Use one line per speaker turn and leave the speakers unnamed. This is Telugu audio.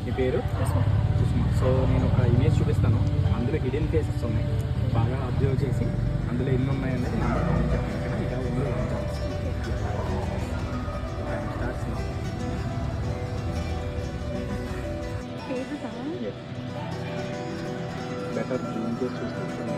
మీ పేరు సుష్మా. సో నేను ఒక ఇమేజ్ చూపిస్తాను, అందులో హిడెన్ ఫేసెస్ ఉన్నాయి, బాగా అబ్జర్వ్ చేసి అందులో ఎన్ని ఉన్నాయనేది నెంబర్ కౌంట్ చెప్పండి. ఇక్కడ ఇలా ఉంది స్టార్ట్స్ నా బెటర్ జూమ్ చేసి చూస్తాను.